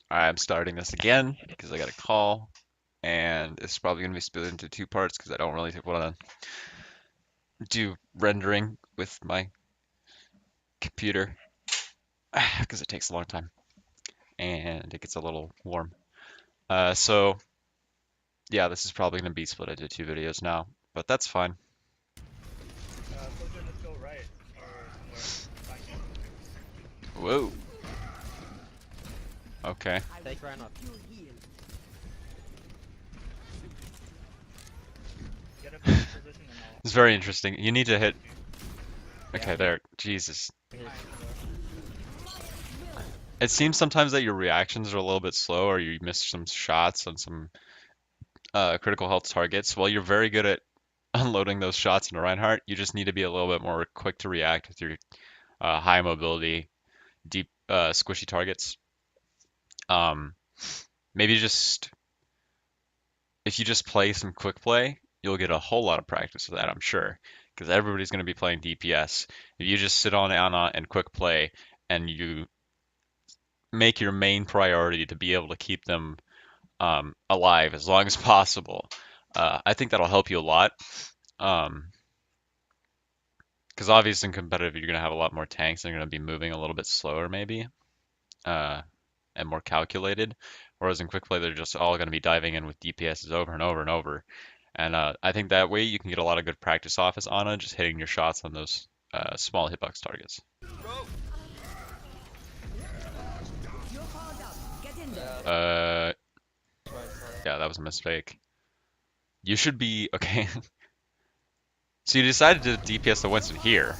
I'm starting this again because I got a call, and it's probably going to be split into two parts because I don't really want to do rendering with my computer because it takes a long time and it gets a little warm. So yeah, this is probably going to be split into two videos now, but that's fine. Soldier, let's go right or somewhere. Flank me. Whoa. Okay. Take Reinhardt. Get a better position and It's very interesting. You need to hit. you. Yeah, Okay, I'm there. Jesus. here. Behind the door. It seems sometimes that your reactions are a little bit slow or you miss some shots on some critical health targets. Well, you're very good at unloading those shots into Reinhardt. You just need to be a little bit more quick to react with your high mobility, deep, squishy targets. Um, maybe just if you just play some quick play, you'll get a whole lot of practice with that, I'm sure, because everybody's going to be playing DPS. If you just sit on Ana and quick play, and you make your main priority to be able to keep them alive as long as possible, I think that'll help you a lot. Um, because obviously in competitive, you're going to have a lot more tanks and you're going to be moving a little bit slower, maybe, uh, and more calculated. Whereas in quick play, they're just all going to be diving in with DPSs over and over and over. And I think that way you can get a lot of good practice off as Ana, just hitting your shots on those small hitbox targets. Uh, yeah, that was a mistake. You should be okay. So you decided to DPS the Winston here.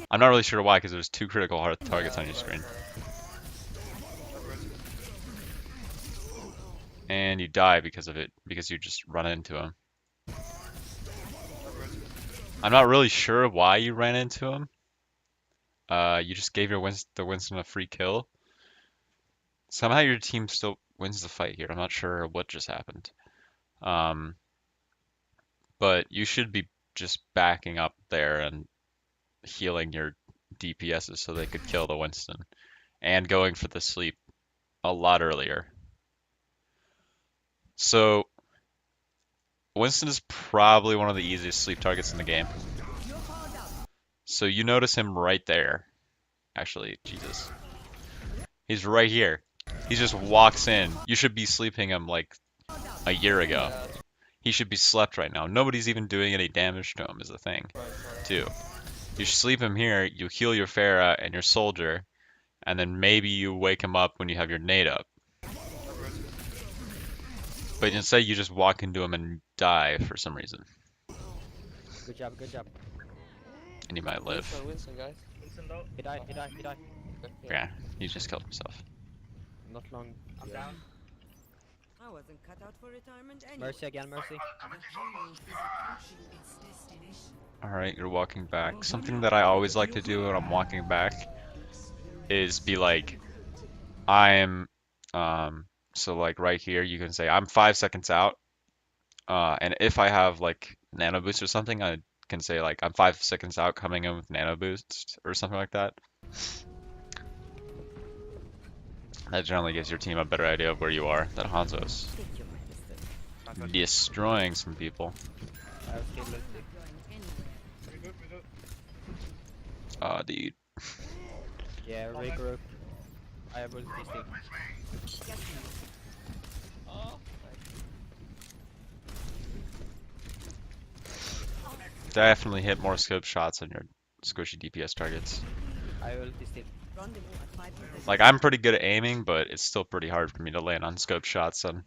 I'm not really sure why, because there's two critical heart targets on your screen. And you die because of it, because you just run into him. I'm not really sure why you ran into him. You just gave the Winston a free kill. Somehow your team still wins the fight here. I'm not sure what just happened. Um, but you should be just backing up there and healing your DPSs so they could kill the Winston and going for the sleep a lot earlier. So Winston is probably one of the easiest sleep targets in the game. So you notice him right there. Actually, Jesus. He's right here. He just walks in. You should be sleeping him like a year ago. He should be slept right now. Nobody's even doing any damage to him is the thing, too. You sleep him here, you heal your Pharah and your soldier, and then maybe you wake him up when you have your nade up. But instead you just walk into him and die for some reason. Good job, good job. And he might live. Winston, guys. Winston though. He died, he died, he died. Okay, Yeah, he just killed himself. Not long. I'm down. I wasn't cut out for retirement anyway. Mercy again, Mercy. Alright, you're walking back. Something that I always like to do when I'm walking back is be like, I'm, so like right here, you can say, I'm 5 seconds out. And if I have like nano boost or something, I can say like, I'm 5 seconds out coming in with nano boost or something like that. That generally gives your team a better idea of where you are. That Hanzo's destroying some people. I have killed it. Regroup. Aw, dude. Yeah, regroup. I have ulti stick. Definitely hit more scope shots on your squishy DPS targets. I have ulti stick. Like, I'm pretty good at aiming, but it's still pretty hard for me to land on scope shots on,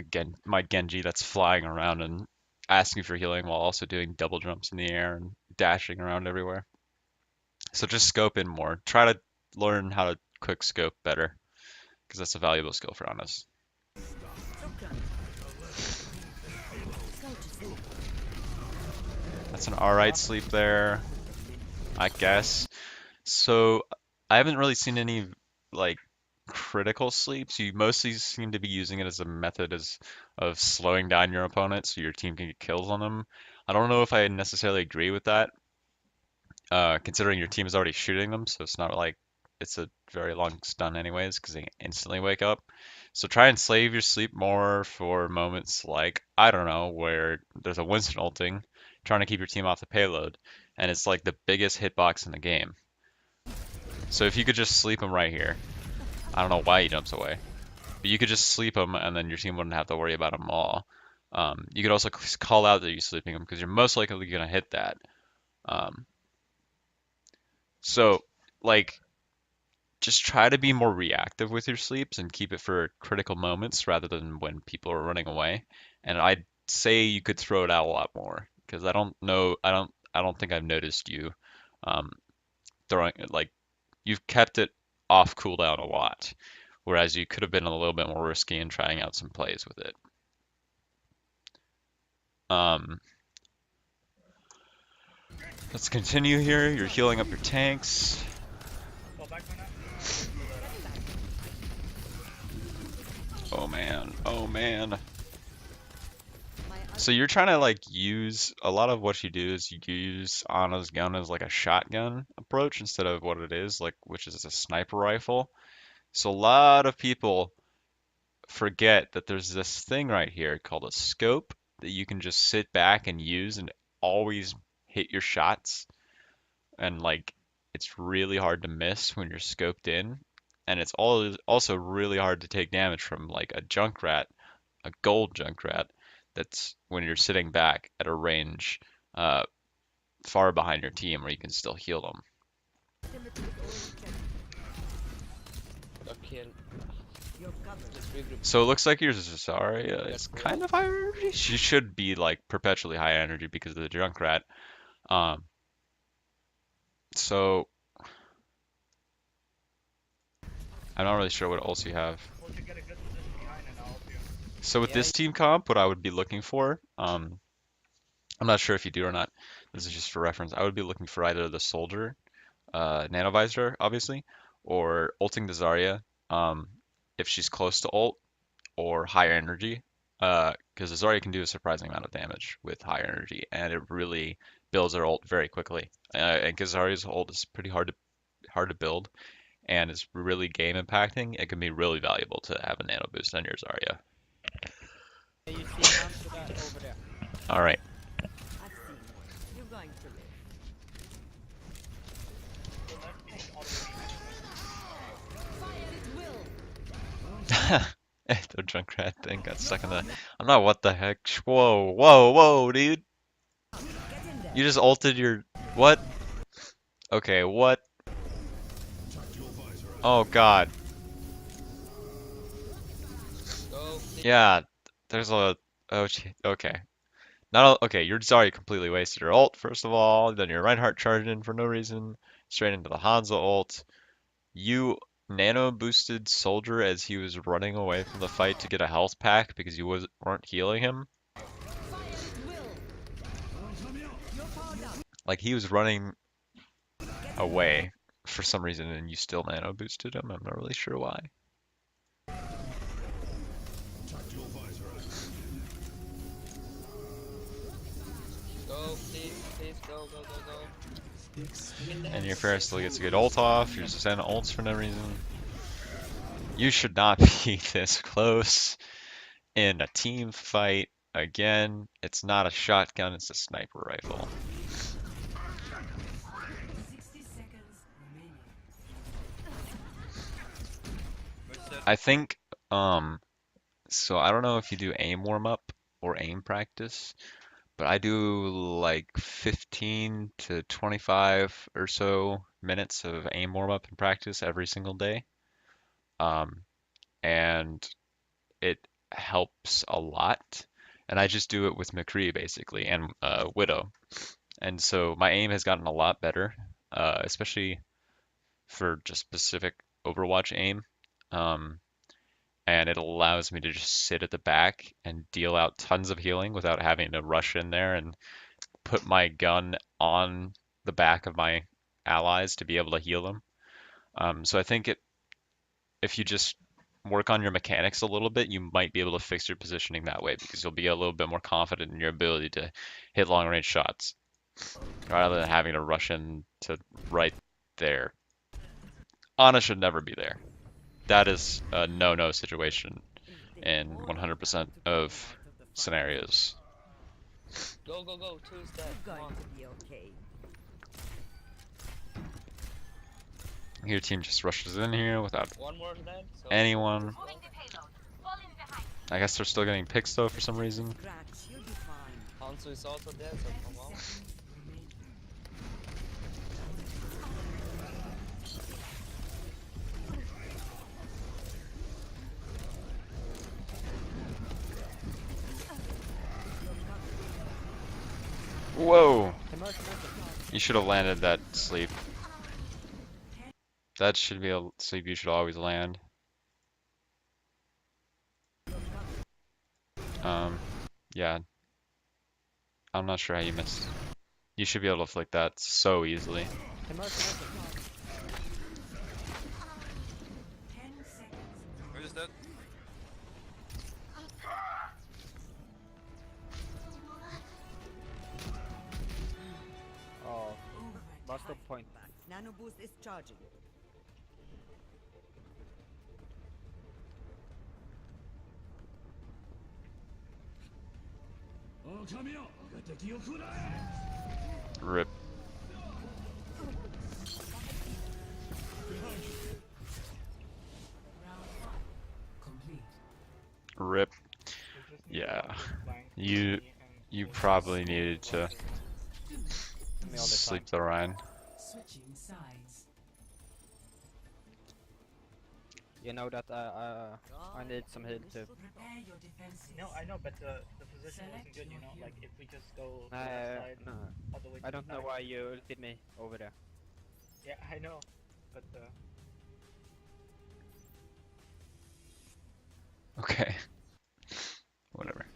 again, my Genji that's flying around and asking for healing while also doing double jumps in the air and dashing around everywhere. So just scope in more. Try to learn how to quick scope better, because that's a valuable skill for Honest. That's an alright sleep there, I guess. So I haven't really seen any like critical sleeps. You mostly seem to be using it as a method of slowing down your opponent so your team can get kills on them. I don't know if I necessarily agree with that, considering your team is already shooting them, so it's not like it's a very long stun anyways because they instantly wake up. So try and slave your sleep more for moments like, I don't know, where there's a Winston ulting, trying to keep your team off the payload, and it's like the biggest hitbox in the game. So if you could just sleep him right here, I don't know why he jumps away, but you could just sleep him and then your team wouldn't have to worry about him all. You could also call out that you're sleeping him because you're most likely going to hit that. Um, so, like, just try to be more reactive with your sleeps and keep it for critical moments rather than when people are running away. And I'd say you could throw it out a lot more because I don't think I've noticed you um, throwing like you've kept it off cooldown a lot, whereas you could have been a little bit more risky in trying out some plays with it. Um, let's continue here. You're healing up your tanks. Fall back for now. Oh man, oh man. My So you're trying to like use a lot of what you do is you use Anna's gun as like a shotgun approach instead of what it is, like which is a sniper rifle. So a lot of people forget that there's this thing right here called a scope that you can just sit back and use and always hit your shots. And like it's really hard to miss when you're scoped in. And it's also really hard to take damage from like a gold Junkrat that's when you're sitting back at a range uh, far behind your team where you can still heal them. ultimate is already checked. Okay, You're covered. let's regroup. So it looks like your Zarya Yep. is kind of high energy. She should be like perpetually high energy because of the Junkrat. Um, so I'm not really sure what else you have. Once you get a good position behind and I'll help you. So with Yeah, this team comp, what I would be looking for, I'm not sure if you do or not. This is just for reference. I would be looking for either the soldier, nanovisor, obviously, or ulting the Zarya, if she's close to ult, or higher energy, because the Zarya can do a surprising amount of damage with higher energy, and it really builds her ult very quickly. And because Zarya's ult is pretty hard to build, and it's really game impacting, it can be really valuable to have a nano boost on your Zarya. you see him over there. All right. I've seen worse. You're going to live. So left tank all the way behind. Fire at will. The Junkrat thing got stuck in the. I'm not. What the heck? Whoa, whoa, whoa, dude! Get in there. You just ulted your. What? Okay, what? Oh God. Go. Yeah. There's a. Oh, okay. Okay. You're sorry. Completely wasted your ult. First of all, then your Reinhardt charged in for no reason, straight into the Hanzo ult. You nano boosted Soldier as he was running away from the fight to get a health pack because you weren't healing him. Fire at will. You're powered up. Like he was running Get in there. away for some reason and you still nano boosted him. I'm not really sure why. Go, please, go, go, go, go. And your Pharah still gets a good ult off. You're just sending ults for no reason. You should not be this close in a team fight. Again, it's not a shotgun, it's a sniper rifle. 60 seconds remaining. I think, so I don't know if you do aim warm up or aim practice, but I do like 15 to 25 or so minutes of aim warm up and practice every single day. Um, and it helps a lot. And I just do it with McCree basically and Widow. And so my aim has gotten a lot better, especially for just specific Overwatch aim. Um, and it allows me to just sit at the back and deal out tons of healing without having to rush in there and put my gun on the back of my allies to be able to heal them. So I think if you just work on your mechanics a little bit, you might be able to fix your positioning that way because you'll be a little bit more confident in your ability to hit long range shots rather than having to rush in to right there. Ana should never be there. That is a no-no situation in 100% of scenarios. Go, go, go. Two is dead. Come Going on. to be okay. Your team just rushes in here without One more dead. So anyone. I guess they're still getting picks though for some reason. Scratch, you'll be fine. Hanzo is also dead, so come on. Whoa! Emerge. You should have landed that sleep. That should be a sleep you should always land. Yeah. I'm not sure how you missed. You should be able to flick that so easily. Emerge. Where is that? Oh, lost the point. Nano boost is charging. Rip. Rip. We just need Yeah. to flank You me you and probably needed to Me all the sleep time. the Ryan. Switching sides. You know that I need some heal too. Prepare your defenses. No, I know, but the position wasn't good, you know? Like, if we just go to the Uh, side, no, all the way to I the don't know side. why you ulted me over there. Yeah, I know, but Okay. Whatever.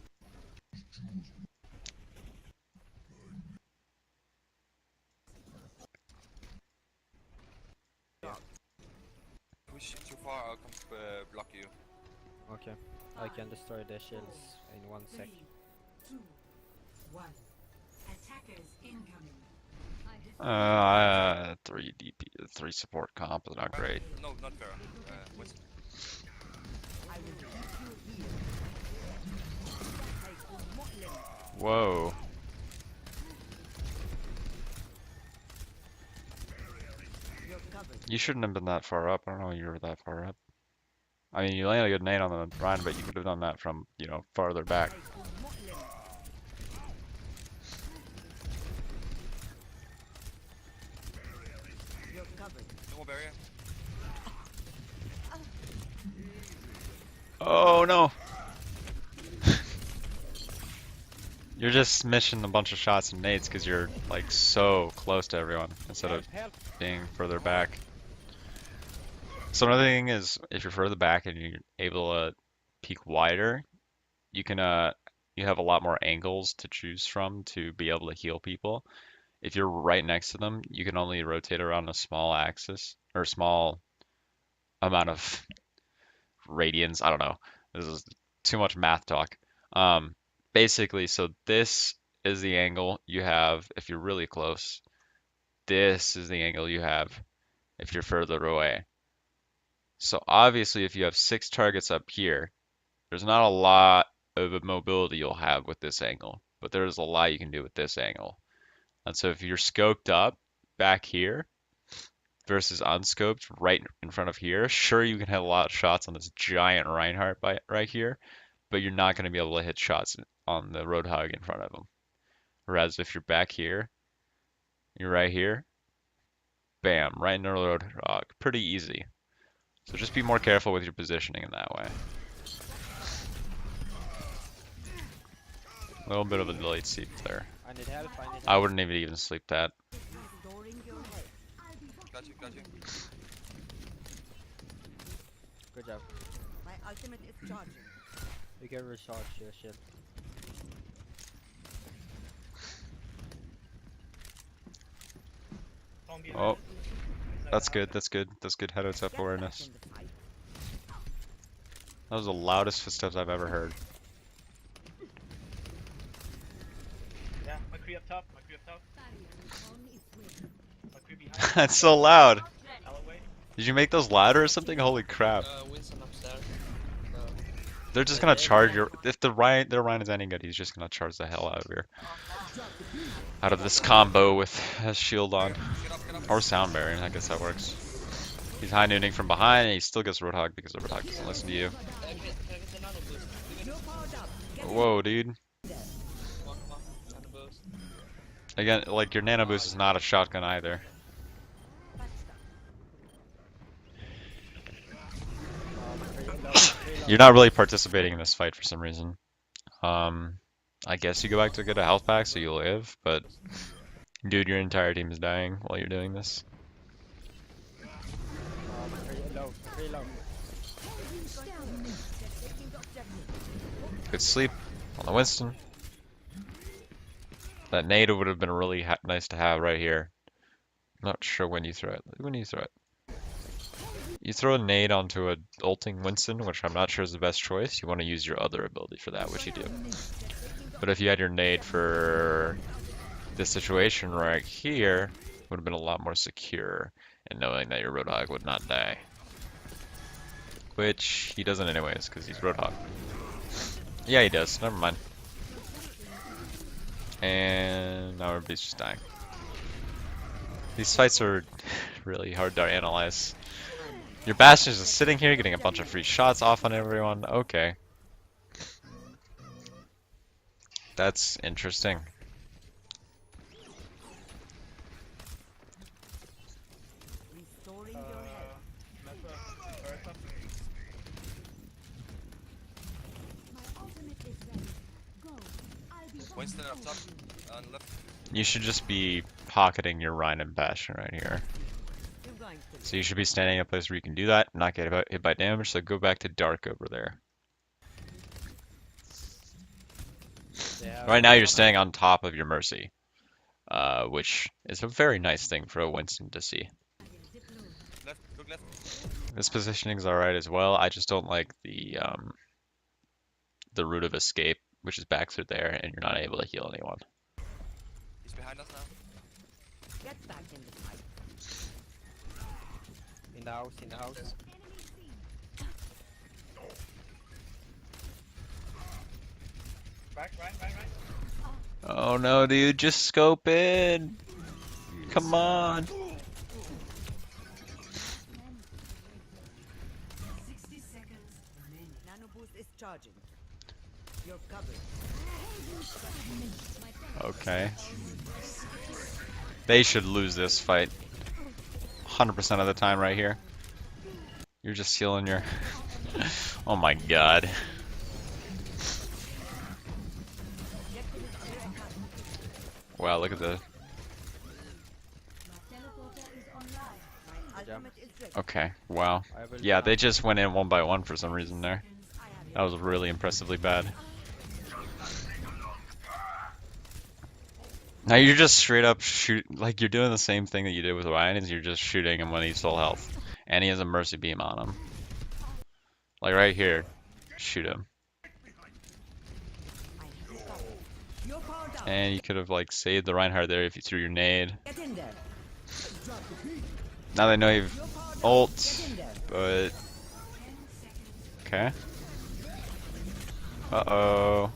Push too far, I'll come block you. Okay, I can destroy the shields in 1 sec. 2, 1. Attackers incoming. 3 DP, 3 support comp is not great. No, not fair. What's I will keep you here. Whoa. You're covered. You shouldn't have been that far up. I don't know you were that far up. I mean, you landed a good nade on the Ryan, but you could have done that from, you know, farther back. You're covered. no more barrier? Oh no! You're just missing a bunch of shots and nades because you're like so close to everyone instead of Help! being further back. So another thing is if you're further back and you're able to peek wider, you can you have a lot more angles to choose from to be able to heal people. If you're right next to them, you can only rotate around a small axis or small amount of radians. I don't know. This is too much math talk. Basically, so this is the angle you have if you're really close. This is the angle you have if you're further away. So obviously, if you have 6 targets up here, there's not a lot of mobility you'll have with this angle, but there's a lot you can do with this angle. And so if you're scoped up back here versus unscoped right in front of here, sure you can hit a lot of shots on this giant Reinhardt right here, but you're not going to be able to hit shots on the Roadhog in front of him. Whereas if you're back here, you're right here, bam, right in the Roadhog, pretty easy. So just be more careful with your positioning in that way. A little bit of a delayed sleep there. I need help, I need I help. wouldn't even sleep that. Restoring your health. Got you, got you. Good job. My ultimate is charging. You can recharge your shield. zombie Oh, inside that's the good, house. that's good, that's good head-up Get back awareness. in the fight. That was the loudest footsteps I've ever heard. Yeah, McCree up top, McCree up top, On its way. McCree behind. That's so loud. Alleyway. Did you make those louder or something? Holy crap. Winston upstairs. They're just gonna charge your. If their Ryan is any good, he's just gonna charge the hell out of here. Out of this combo with a shield on. Get up. Or sound barrier, I guess that works. He's high nooning from behind and he still gets Roadhog because the Roadhog doesn't listen to you. Can I get the nano boost? Whoa, dude. Come on. Nano boost. Again, like your nano boost is not a shotgun either. You're not really participating in this fight for some reason. I guess you go back to get a health pack so you live, but dude, your entire team is dying while you're doing this. Very low. Good sleep on the Winston. That nade would have been really nice to have right here. Not sure when you throw it. When do you throw it? You throw a nade onto a ulting Winston, which I'm not sure is the best choice. You want to use your other ability for that, which you do. But if you had your nade for this situation right here, it would have been a lot more secure in knowing that your Roadhog would not die. Which he doesn't anyways, because he's Roadhog. Yeah, he does. Never mind. And now everybody's just dying. These fights are really hard to analyze. Your Bastion is just sitting here getting a bunch of free shots off on everyone. Okay. That's interesting. Winston up top. On left. You should just be pocketing your Rhine and Bastion right here. So you should be standing in a place where you can do that, not get hit by damage, so go back to Dark over there. Right now you're staying on top of your Mercy, which is a very nice thing for a Winston to see. Look left. This positioning is alright as well, I just don't like the route of escape, which is back through there, and you're not able to heal anyone. He's behind us now. Get back in the fight. In the house. Right. Oh no, dude, just scope in! Come on! 60 seconds remaining. Nano boost is charging. You're covered. Okay. They should lose this fight 100% of the time right here. You're just healing your... Oh my god. Wow, look at the... Okay, wow. Yeah, they just went in one by one for some reason there. That was really impressively bad. Now you're just straight up like you're doing the same thing that you did with Ryan, is you're just shooting him when he's full health. And he has a Mercy Beam on him. Like right here, shoot him. And you could have like saved the Reinhardt there if you threw your nade. Now they know you've ult, but... Okay. Uh-oh.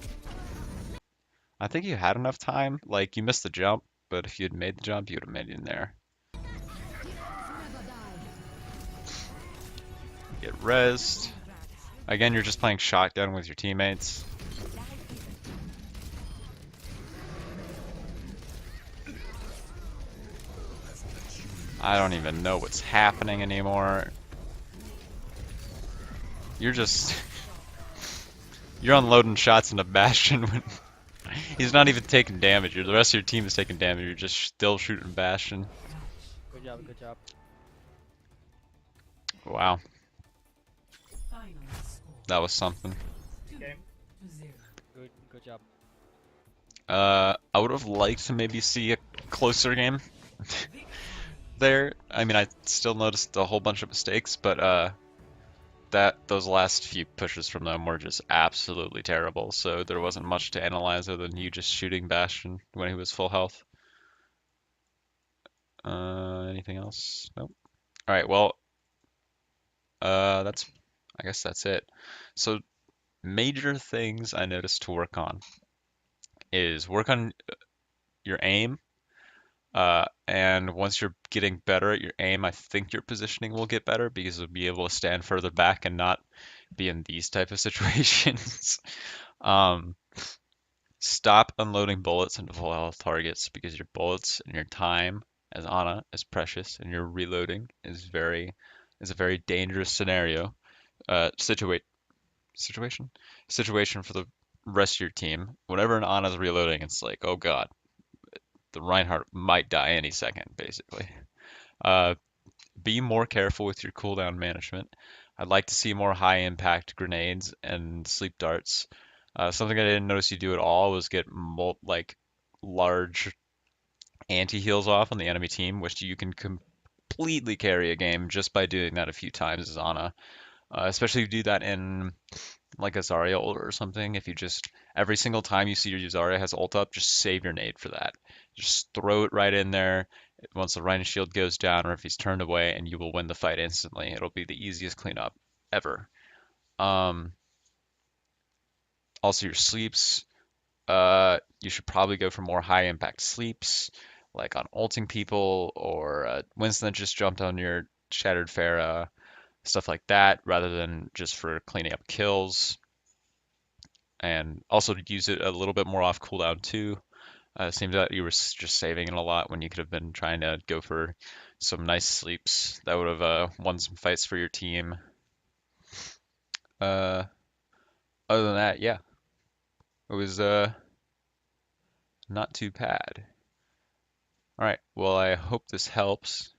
I think you had enough time. Like, you missed the jump, but if you had made the jump, you would have made it in there. Get rezzed. Again, you're just playing shotgun with your teammates. I don't even know what's happening anymore. You're just... You're unloading shots into Bastion when... He's not even taking damage. The rest of your team is taking damage. You're just still shooting Bastion. Good job. Wow. That was something. Game. Good job. I would have liked to maybe see a closer game there. I mean, I still noticed a whole bunch of mistakes, but those last few pushes from them were just absolutely terrible. So there wasn't much to analyze other than you just shooting Bastion when he was full health. Anything else? Nope. All right. Well, That's I guess that's it. So major things I noticed to work on is work on your aim. And once you're getting better at your aim, I think your positioning will get better because you'll be able to stand further back and not be in these type of situations. Um, Stop unloading bullets into full health targets because your bullets and your time as Ana is precious, and your reloading is a very dangerous scenario. Situation situation for the rest of your team. Whenever an Ana's reloading, it's like, oh god, the Reinhardt might die any second, basically. Uh, be more careful with your cooldown management. I'd like to see more high impact grenades and sleep darts. Something I didn't notice you do at all was get like large anti-heals off on the enemy team, which you can completely carry a game just by doing that a few times as Ana. Especially if you do that in like a Zarya ult or something. If you just every single time you see your Zarya has ult up, just save your nade for that. Just throw it right in there once the Rhino shield goes down, or if he's turned away, and you will win the fight instantly. It'll be the easiest cleanup ever. Um, Also, your sleeps. You should probably go for more high impact sleeps, like on ulting people or Winston that just jumped on your Shattered Pharah, stuff like that, rather than just for cleaning up kills. And also to use it a little bit more off cooldown too. Seems that you were just saving it a lot when you could have been trying to go for some nice sleeps that would have won some fights for your team. Uh, Other than that, yeah, it was not too bad. All right, well, I hope this helps,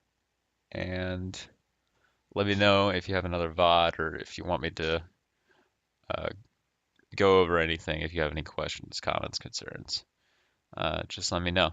and let me know if you have another VOD or if you want me to uh, go over anything. If you have any questions, comments, concerns, just let me know.